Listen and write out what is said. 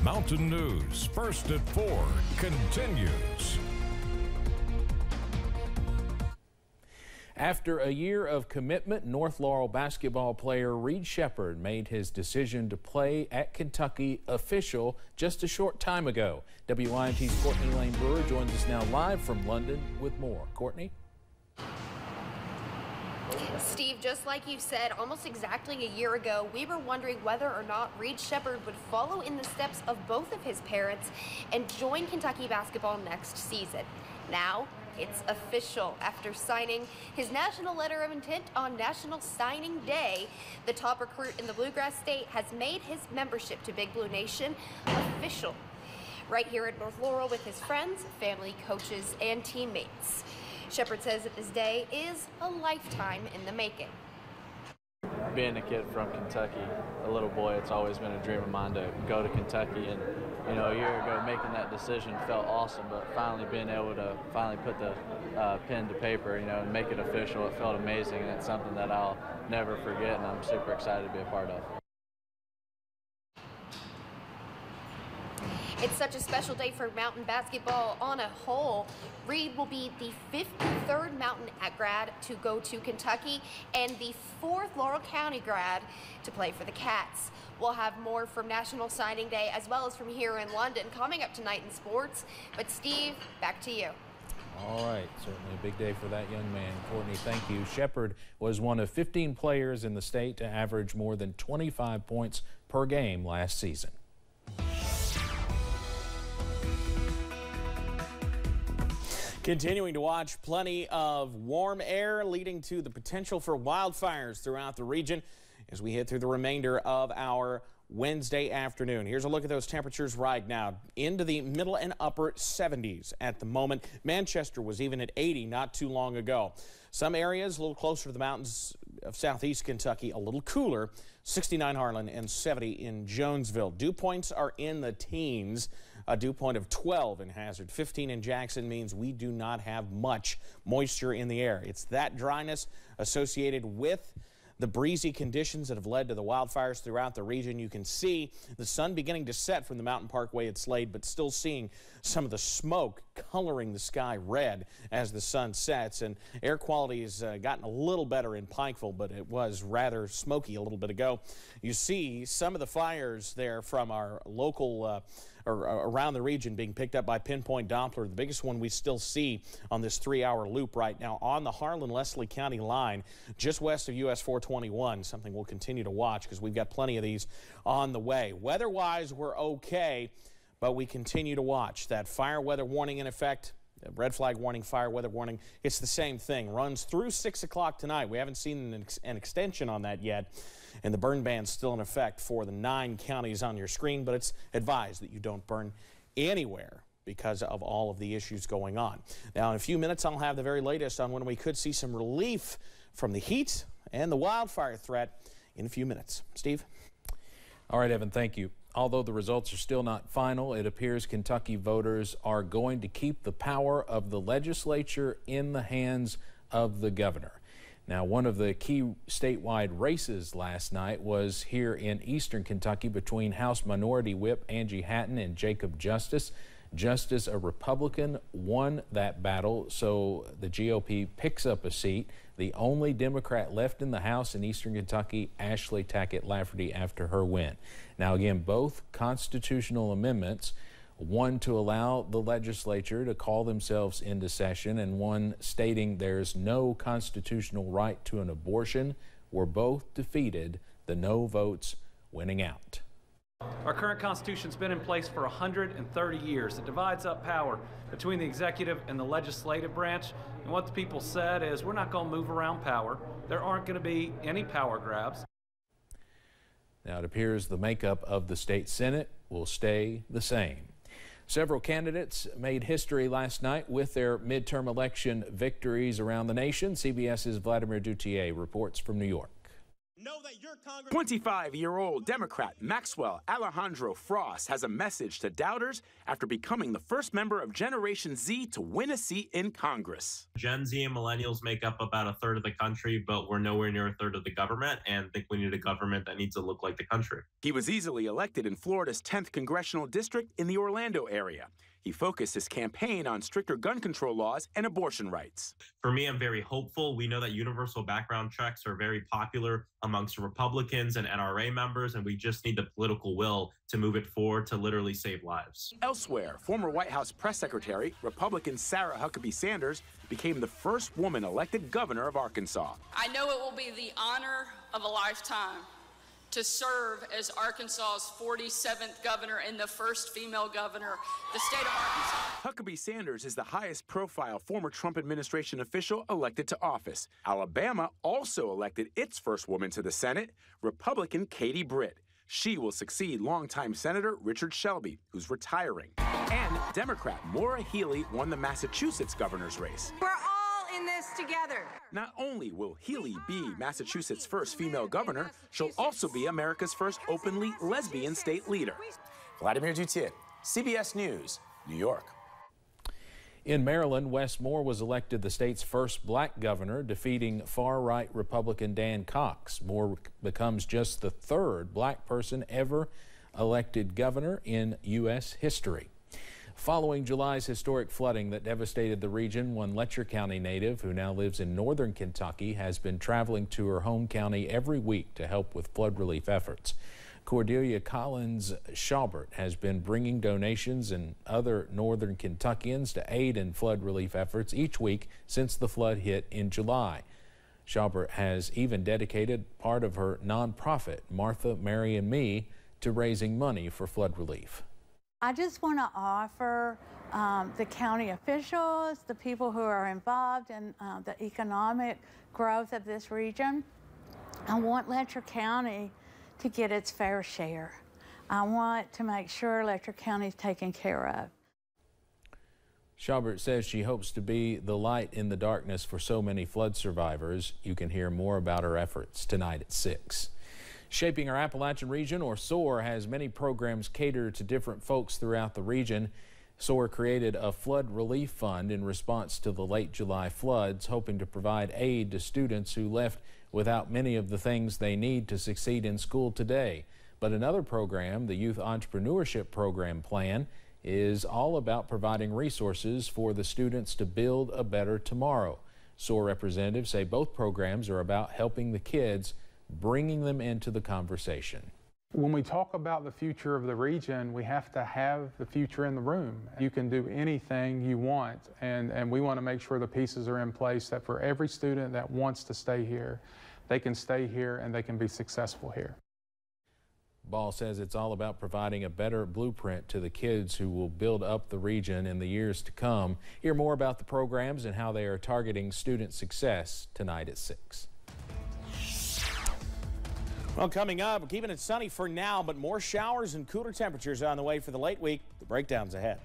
Mountain News, first at 4, continues. After a year of commitment, North Laurel basketball player Reed Sheppard made his decision to play at Kentucky official just a short time ago. WYMT's Courtney Lane Brewer joins us now live from London with more. Courtney? Steve, just like you said, almost exactly a year ago, we were wondering whether or not Reed Sheppard would follow in the steps of both of his parents and join Kentucky basketball next season. Now, it's official. After signing his national letter of intent on National Signing Day, the top recruit in the Bluegrass State has made his membership to Big Blue Nation official. Right here at North Laurel with his friends, family, coaches, and teammates. Sheppard says that this day is a lifetime in the making. Being a kid from Kentucky, a little boy, it's always been a dream of mine to go to Kentucky. And, you know, a year ago making that decision felt awesome, but finally being able to put the pen to paper, you know, and make it official, it felt amazing. And it's something that I'll never forget, and I'm super excited to be a part of. It's such a special day for mountain basketball on a whole. Reed will be the 53rd mountain grad to go to Kentucky and the 4th Laurel County grad to play for the Cats. We'll have more from National Signing Day as well as from here in London coming up tonight in sports. But Steve, back to you. All right, certainly a big day for that young man. Courtney, thank you. Sheppard was one of 15 players in the state to average more than 25 points per game last season. Continuing to watch plenty of warm air leading to the potential for wildfires throughout the region as we hit through the remainder of our Wednesday afternoon. Here's a look at those temperatures right now. Into the middle and upper 70s at the moment. Manchester was even at 80 not too long ago. Some areas a little closer to the mountains of southeast Kentucky, a little cooler. 69 Harlan and 70 in Jonesville. Dew points are in the teens. A dew point of 12 in Hazard. 15 in Jackson means we do not have much moisture in the air. It's that dryness associated with the breezy conditions that have led to the wildfires throughout the region. You can see the sun beginning to set from the Mountain Parkway at Slade, but still seeing some of the smoke coloring the sky red as the sun sets. And air quality has gotten a little better in Pikeville, but it was rather smoky a little bit ago. You see some of the fires there from our local or around the region being picked up by Pinpoint Doppler. The biggest one we still see on this 3-hour loop right now on the Harlan-Leslie County line, just west of US 421, something we'll continue to watch because we've got plenty of these on the way. Weather-wise, we're okay, but we continue to watch. That fire weather warning in effect, red flag warning, fire weather warning, it's the same thing. Runs through 6 o'clock tonight. We haven't seen an extension on that yet. And the burn ban's still in effect for the 9 counties on your screen, but it's advised that you don't burn anywhere because of all of the issues going on. Now, in a few minutes, I'll have the very latest on when we could see some relief from the heat and the wildfire threat in a few minutes. Steve? All right, Evan, thank you. Although the results are still not final, it appears Kentucky voters are going to keep the power of the legislature in the hands of the governor. Now, one of the key statewide races last night was here in eastern Kentucky between House Minority Whip Angie Hatton and Jacob Justice. Justice, a Republican, won that battle, so the GOP picks up a seat. The only Democrat left in the House in eastern Kentucky, Ashley Tackett Lafferty, after her win. Now, again, both constitutional amendments, one to allow the legislature to call themselves into session and one stating there's no constitutional right to an abortion, were both defeated, the no votes winning out. Our current Constitution's been in place for 130 years. It divides up power between the executive and the legislative branch. And what the people said is we're not going to move around power. There aren't going to be any power grabs. Now it appears the makeup of the state Senate will stay the same. Several candidates made history last night with their midterm election victories around the nation. CBS's Vladimir Duthier reports from New York. know that your Congress... 25-year-old Democrat Maxwell Alejandro Frost has a message to doubters after becoming the first member of Generation Z to win a seat in Congress. Gen Z and millennials make up about a third of the country, but we're nowhere near a third of the government, and I think we need a government that needs to look like the country. He was easily elected in Florida's 10th congressional district in the Orlando area. He focused his campaign on stricter gun control laws and abortion rights. For me, I'm very hopeful. We know that universal background checks are very popular amongst Republicans and NRA members, and we just need the political will to move it forward to literally save lives. Elsewhere, former White House press secretary, Republican Sarah Huckabee Sanders, became the first woman elected governor of Arkansas. I know it will be the honor of a lifetime to serve as Arkansas's 47th governor and the first female governor, the state of Arkansas. Huckabee Sanders is the highest profile former Trump administration official elected to office. Alabama also elected its first woman to the Senate, Republican Katie Britt. She will succeed longtime Senator Richard Shelby, who's retiring. And Democrat Maura Healey won the Massachusetts governor's race. We're all in this together. Not only will Healey be Massachusetts' first female governor, she'll also be America's first openly lesbian state leader. Vladimir Duthier, CBS News, New York. In Maryland, Wes Moore was elected the state's first black governor, defeating far-right Republican Dan Cox. Moore becomes just the third black person ever elected governor in U.S. history. Following July's historic flooding that devastated the region, one Letcher County native who now lives in northern Kentucky has been traveling to her home county every week to help with flood relief efforts. Cordelia Collins Schaubert has been bringing donations and other northern Kentuckians to aid in flood relief efforts each week since the flood hit in July. Schaubert has even dedicated part of her nonprofit, Martha, Mary and Me, to raising money for flood relief. I just want to offer the county officials, the people who are involved in the economic growth of this region, I want Letcher County to get its fair share. I want to make sure Letcher County is taken care of. Schaubert says she hopes to be the light in the darkness for so many flood survivors. You can hear more about her efforts tonight at 6. Shaping Our Appalachian Region, or SOAR, has many programs catered to different folks throughout the region. SOAR created a flood relief fund in response to the late July floods, hoping to provide aid to students who left without many of the things they need to succeed in school today. But another program, the Youth Entrepreneurship Program Plan, is all about providing resources for the students to build a better tomorrow. SOAR representatives say both programs are about helping the kids, bringing them into the conversation. When we talk about the future of the region, we have to have the future in the room. You can do anything you want, and we want to make sure the pieces are in place that for every student that wants to stay here, they can stay here and they can be successful here. Ball says it's all about providing a better blueprint to the kids who will build up the region in the years to come. Hear more about the programs and how they are targeting student success tonight at 6. Well, coming up, we're keeping it sunny for now, but more showers and cooler temperatures on the way for the late week. The breakdown's ahead.